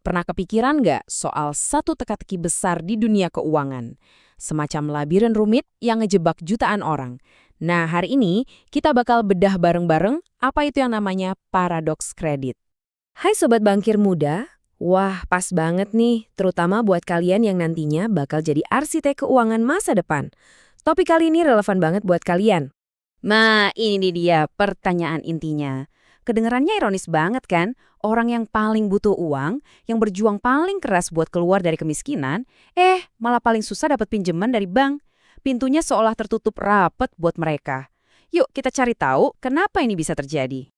Pernah kepikiran nggak soal satu teka-teki besar di dunia keuangan? Semacam labirin rumit yang ngejebak jutaan orang. Nah, hari ini kita bakal bedah bareng-bareng apa itu yang namanya paradoks kredit. Hai Sobat Bankir Muda, wah pas banget nih, terutama buat kalian yang nantinya bakal jadi arsitek keuangan masa depan. Topik kali ini relevan banget buat kalian. Nah, ini dia pertanyaan intinya. Kedengarannya ironis banget kan? Orang yang paling butuh uang, yang berjuang paling keras buat keluar dari kemiskinan, malah paling susah dapat pinjaman dari bank. Pintunya seolah tertutup rapat buat mereka. Yuk kita cari tahu kenapa ini bisa terjadi.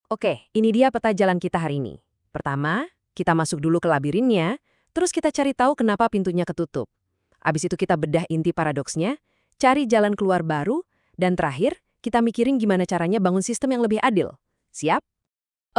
Oke, ini dia peta jalan kita hari ini. Pertama, kita masuk dulu ke labirinnya, terus kita cari tahu kenapa pintunya ketutup. Abis itu kita bedah inti paradoksnya, cari jalan keluar baru, dan terakhir, kita mikirin gimana caranya bangun sistem yang lebih adil. Siap?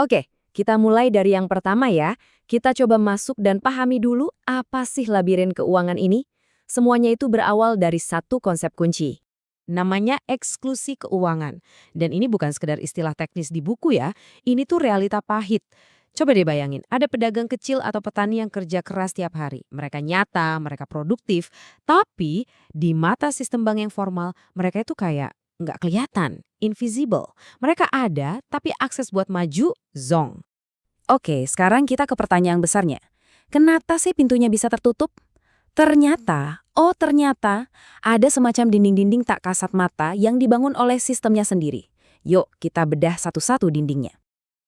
Oke, kita mulai dari yang pertama ya. Kita coba masuk dan pahami dulu apa sih labirin keuangan ini. Semuanya itu berawal dari satu konsep kunci. Namanya eksklusi keuangan. Dan ini bukan sekedar istilah teknis di buku ya, ini tuh realita pahit. Coba deh bayangin, ada pedagang kecil atau petani yang kerja keras tiap hari. Mereka nyata, mereka produktif, tapi di mata sistem bank yang formal, mereka itu kayak nggak kelihatan, invisible. Mereka ada, tapi akses buat maju, zong. Oke, sekarang kita ke pertanyaan besarnya. Kenapa sih pintunya bisa tertutup? Ternyata ada semacam dinding-dinding tak kasat mata yang dibangun oleh sistemnya sendiri. Yuk, kita bedah satu-satu dindingnya.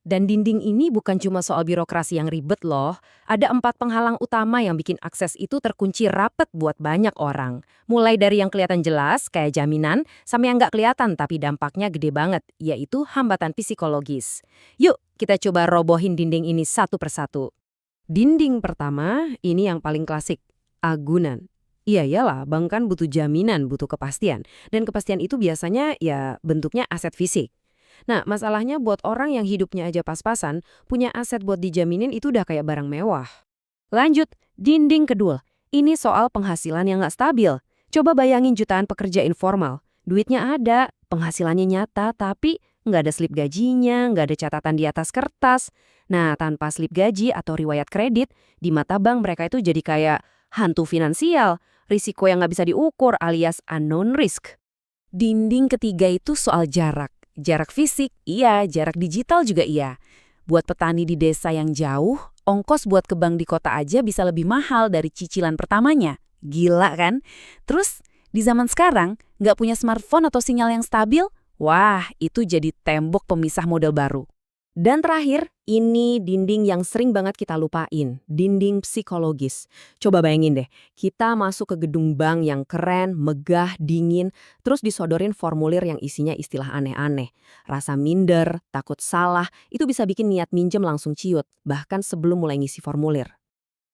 Dan dinding ini bukan cuma soal birokrasi yang ribet loh. Ada 4 penghalang utama yang bikin akses itu terkunci rapet buat banyak orang. Mulai dari yang kelihatan jelas, kayak jaminan, sampai yang nggak kelihatan tapi dampaknya gede banget, yaitu hambatan psikologis. Yuk, kita coba robohin dinding ini satu persatu. Dinding pertama, ini yang paling klasik, agunan. Iya iyalah, bank kan butuh jaminan, butuh kepastian. Dan kepastian itu biasanya ya bentuknya aset fisik. Nah, masalahnya buat orang yang hidupnya aja pas-pasan, punya aset buat dijaminin itu udah kayak barang mewah. Lanjut, dinding kedua. Ini soal penghasilan yang nggak stabil. Coba bayangin jutaan pekerja informal. Duitnya ada, penghasilannya nyata, tapi nggak ada slip gajinya, nggak ada catatan di atas kertas. Nah, tanpa slip gaji atau riwayat kredit, di mata bank mereka itu jadi kayak hantu finansial, risiko yang nggak bisa diukur alias unknown risk. Dinding ketiga itu soal jarak. Jarak fisik, iya. Jarak digital juga iya. Buat petani di desa yang jauh, ongkos buat ke bank di kota aja bisa lebih mahal dari cicilan pertamanya. Gila kan? Terus, di zaman sekarang, nggak punya smartphone atau sinyal yang stabil? Wah, itu jadi tembok pemisah model baru. Dan terakhir, ini dinding yang sering banget kita lupain, dinding psikologis. Coba bayangin deh, kita masuk ke gedung bank yang keren, megah, dingin, terus disodorin formulir yang isinya istilah aneh-aneh. Rasa minder, takut salah, itu bisa bikin niat minjem langsung ciut, bahkan sebelum mulai ngisi formulir.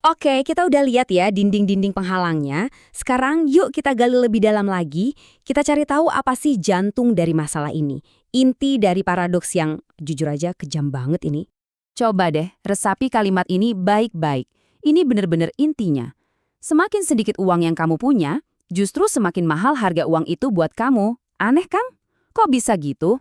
Oke, kita udah lihat ya dinding-dinding penghalangnya. Sekarang yuk kita gali lebih dalam lagi. Kita cari tahu apa sih jantung dari masalah ini. Inti dari paradoks yang jujur aja kejam banget ini. Coba deh resapi kalimat ini baik-baik. Ini bener-bener intinya. Semakin sedikit uang yang kamu punya, justru semakin mahal harga uang itu buat kamu. Aneh kan? Kok bisa gitu?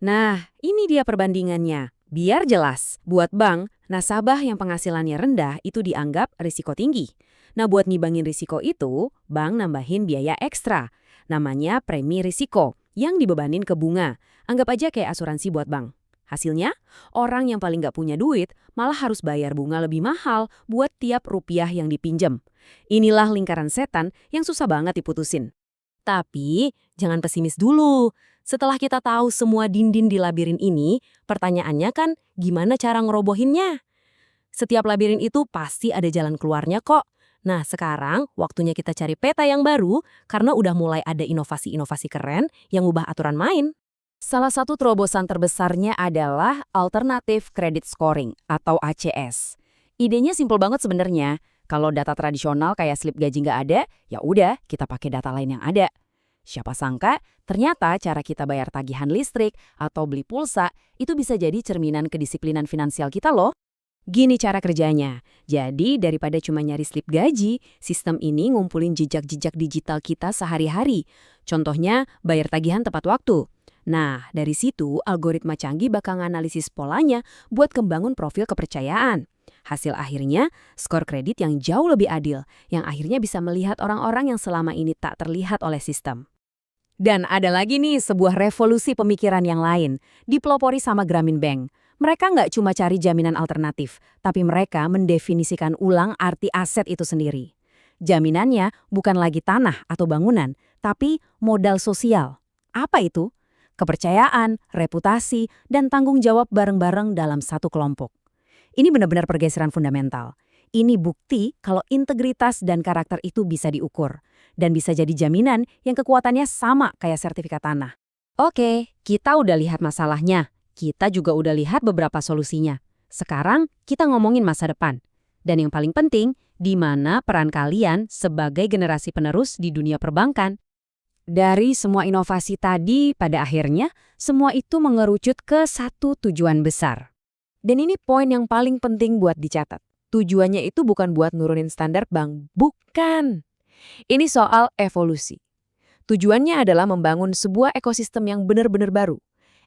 Nah, ini dia perbandingannya. Biar jelas, buat bank, nasabah yang penghasilannya rendah itu dianggap risiko tinggi. Nah, buat ngibangin risiko itu, bank nambahin biaya ekstra. Namanya premi risiko, yang dibebanin ke bunga. Anggap aja kayak asuransi buat bank. Hasilnya, orang yang paling nggak punya duit malah harus bayar bunga lebih mahal buat tiap rupiah yang dipinjam. Inilah lingkaran setan yang susah banget diputusin. Tapi, jangan pesimis dulu. Setelah kita tahu semua dinding di labirin ini, pertanyaannya kan gimana cara ngerobohinnya? Setiap labirin itu pasti ada jalan keluarnya kok. Nah, sekarang waktunya kita cari peta yang baru karena udah mulai ada inovasi-inovasi keren yang ubah aturan main. Salah satu terobosan terbesarnya adalah Alternative Credit Scoring atau ACS. Idenya simpel banget sebenarnya. Kalau data tradisional kayak slip gaji nggak ada, ya udah kita pakai data lain yang ada. Siapa sangka, ternyata cara kita bayar tagihan listrik atau beli pulsa itu bisa jadi cerminan kedisiplinan finansial kita loh. Gini cara kerjanya. Jadi daripada cuma nyari slip gaji, sistem ini ngumpulin jejak-jejak digital kita sehari-hari. Contohnya, bayar tagihan tepat waktu. Nah, dari situ algoritma canggih bakal nganalisis polanya buat membangun profil kepercayaan. Hasil akhirnya, skor kredit yang jauh lebih adil, yang akhirnya bisa melihat orang-orang yang selama ini tak terlihat oleh sistem. Dan ada lagi nih sebuah revolusi pemikiran yang lain, dipelopori sama Grameen Bank. Mereka nggak cuma cari jaminan alternatif, tapi mereka mendefinisikan ulang arti aset itu sendiri. Jaminannya bukan lagi tanah atau bangunan, tapi modal sosial. Apa itu? Kepercayaan, reputasi, dan tanggung jawab bareng-bareng dalam satu kelompok. Ini benar-benar pergeseran fundamental. Ini bukti kalau integritas dan karakter itu bisa diukur. Dan bisa jadi jaminan yang kekuatannya sama kayak sertifikat tanah. Oke, kita udah lihat masalahnya. Kita juga udah lihat beberapa solusinya. Sekarang kita ngomongin masa depan. Dan yang paling penting, di mana peran kalian sebagai generasi penerus di dunia perbankan. Dari semua inovasi tadi, pada akhirnya, semua itu mengerucut ke satu tujuan besar. Dan ini poin yang paling penting buat dicatat. Tujuannya itu bukan buat nurunin standar bank, bukan. Ini soal evolusi. Tujuannya adalah membangun sebuah ekosistem yang benar-benar baru.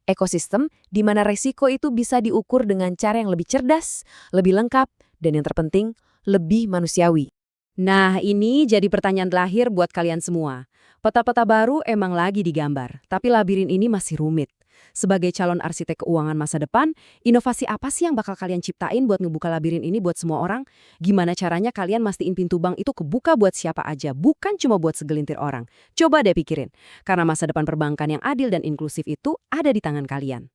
Ekosistem di mana resiko itu bisa diukur dengan cara yang lebih cerdas, lebih lengkap, dan yang terpenting, lebih manusiawi. Nah, ini jadi pertanyaan terakhir buat kalian semua. Peta-peta baru emang lagi digambar, tapi labirin ini masih rumit. Sebagai calon arsitek keuangan masa depan, inovasi apa sih yang bakal kalian ciptain buat ngebuka labirin ini buat semua orang? Gimana caranya kalian mastiin pintu bank itu kebuka buat siapa aja, bukan cuma buat segelintir orang? Coba deh pikirin, karena masa depan perbankan yang adil dan inklusif itu ada di tangan kalian.